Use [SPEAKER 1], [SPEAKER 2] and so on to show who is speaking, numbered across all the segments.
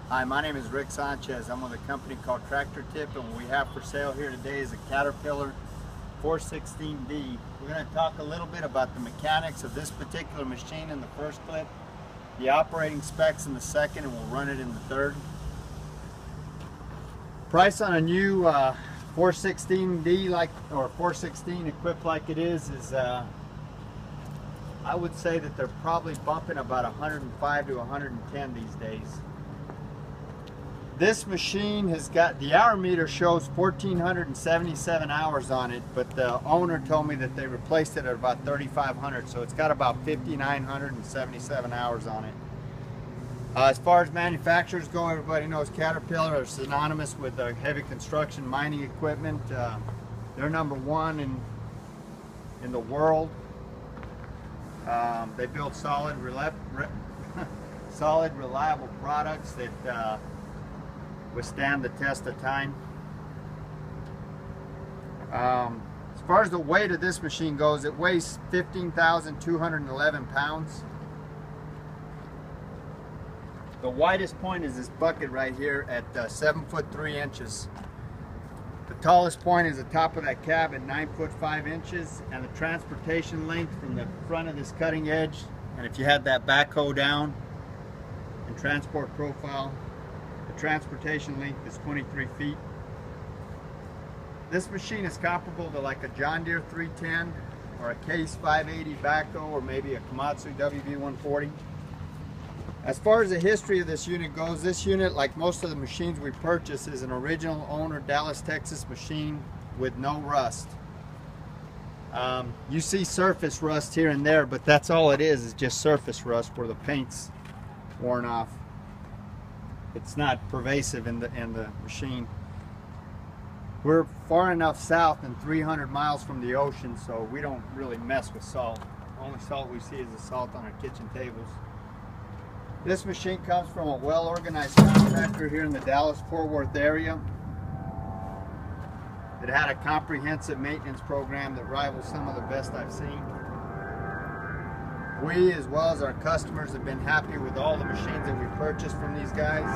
[SPEAKER 1] Hi, my name is Rick Sanchez. I'm with a company called Tractor Tip, and what we have for sale here today is a Caterpillar 416D. We're going to talk a little bit about the mechanics of this particular machine in the first clip, the operating specs in the second, and we'll run it in the third. Price on a new 416D or 416 equipped like it is I would say that they're probably bumping about 105 to 110 these days. This machine has got, the hour meter shows 1,477 hours on it, but the owner told me that they replaced it at about 3,500, so it's got about 5,977 hours on it. As far as manufacturers go, everybody knows Caterpillar is synonymous with heavy construction mining equipment. They're number one in the world. They build solid, reliable products that withstand the test of time. As far as the weight of this machine goes, it weighs 15,211 pounds. The widest point is this bucket right here at 7 foot 3 inches. The tallest point is the top of that cab at 9 foot 5 inches, and the transportation length from the front of this cutting edge, and if you had that backhoe down and transport profile, the transportation length is 23 feet. This machine is comparable to like a John Deere 310 or a Case 580 backhoe or maybe a Komatsu WB140. As far as the history of this unit goes, this unit, like most of the machines we purchase, is an original owner Dallas, Texas machine with no rust. You see surface rust here and there, but that's all it is just surface rust where the paint's worn off. It's not pervasive in the machine. We're far enough south and 300 miles from the ocean, so we don't really mess with salt. The only salt we see is the salt on our kitchen tables. This machine comes from a well-organized contractor here in the Dallas-Fort Worth area. It had a comprehensive maintenance program that rivals some of the best I've seen. We, as well as our customers, have been happy with all the machines that we purchased from these guys.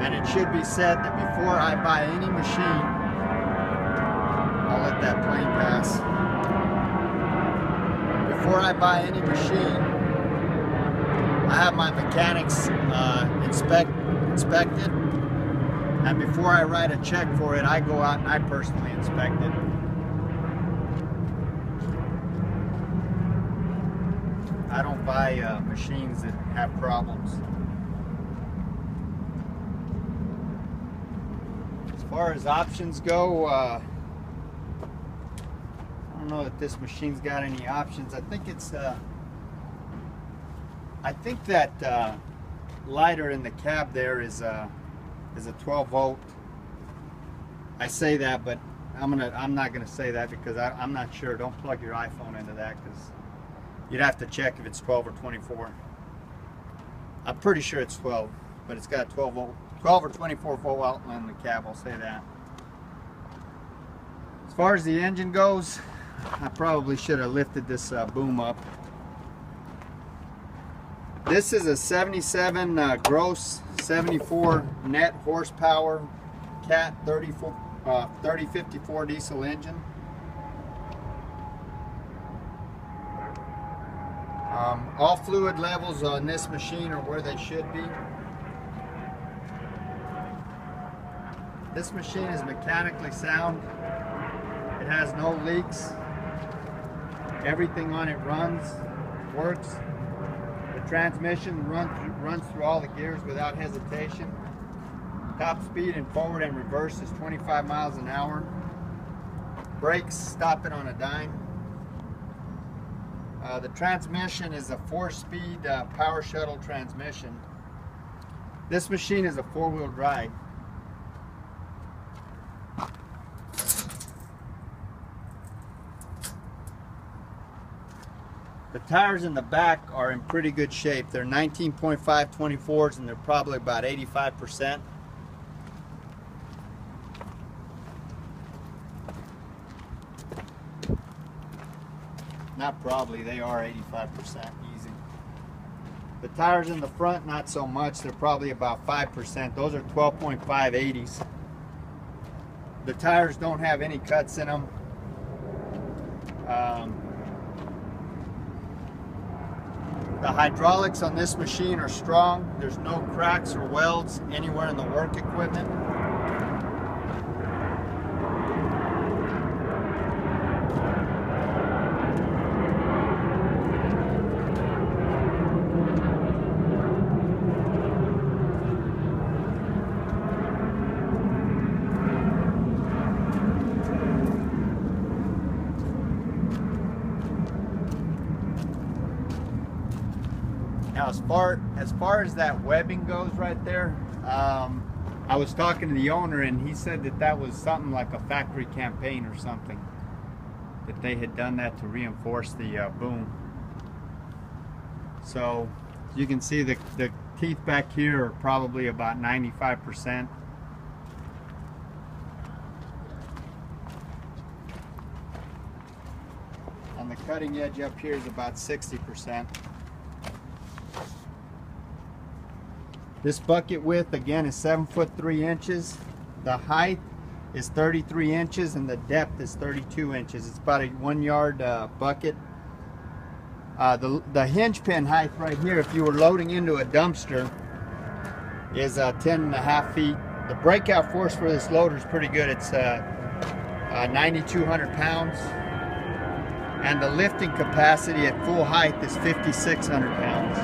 [SPEAKER 1] And it should be said that before I buy any machine, I'll let that plane pass. Before I buy any machine, I have my mechanics inspected, and before I write a check for it, I go out and I personally inspect it. I don't buy machines that have problems. As far as options go, I don't know that this machine's got any options. I think it's I think that lighter in the cab there is a 12 volt. I say that, but I'm not gonna say that because I'm not sure. Don't plug your iPhone into that because you'd have to check if it's 12 or 24. I'm pretty sure it's 12, but it's got a 12 or 24 volt outlet in the cab. I'll say that. As far as the engine goes, I probably should have lifted this boom up. This is a 77 gross, 74 net horsepower Cat 3054 diesel engine. All fluid levels on this machine are where they should be. This machine is mechanically sound. It has no leaks. Everything on it works. The transmission runs through all the gears without hesitation. Top speed in forward and reverse is 25 miles an hour. Brakes stop it on a dime. The transmission is a 4-speed power shuttle transmission. This machine is a 4-wheel drive. The tires in the back are in pretty good shape. They're 19.5 24s and they're probably about 85%. Not probably, they are 85% easy. The tires in the front, not so much. They're probably about 5%. Those are 12.5 80s. The tires don't have any cuts in them. The hydraulics on this machine are strong. There's no cracks or welds anywhere in the work equipment. Now, as far as that webbing goes right there, I was talking to the owner and he said that that was something like a factory campaign or something, that they had done that to reinforce the boom. So you can see the teeth back here are probably about 95%. On the cutting edge up here is about 60%. This bucket width again is 7'3" The height is 33 inches and the depth is 32 inches. It's about a 1 yard bucket. The hinge pin height right here, if you were loading into a dumpster, is 10.5 feet. The breakout force for this loader is pretty good. It's 9,200 pounds. And the lifting capacity at full height is 5,600 pounds.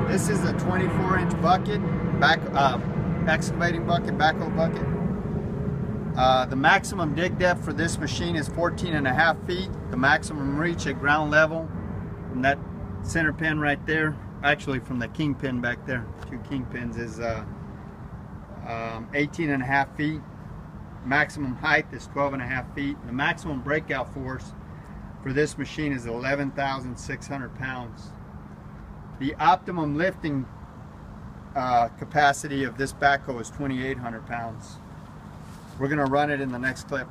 [SPEAKER 1] This is a 24-inch bucket, excavating bucket, backhoe bucket. The maximum dig depth for this machine is 14.5 feet. The maximum reach at ground level from that center pin right there, actually from the king pin back there, 2 king pins, is 18.5 feet. Maximum height is 12.5 feet. The maximum breakout force for this machine is 11,600 pounds. The optimum lifting capacity of this backhoe is 2,800 pounds. We're going to run it in the next clip.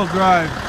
[SPEAKER 2] wheel drive.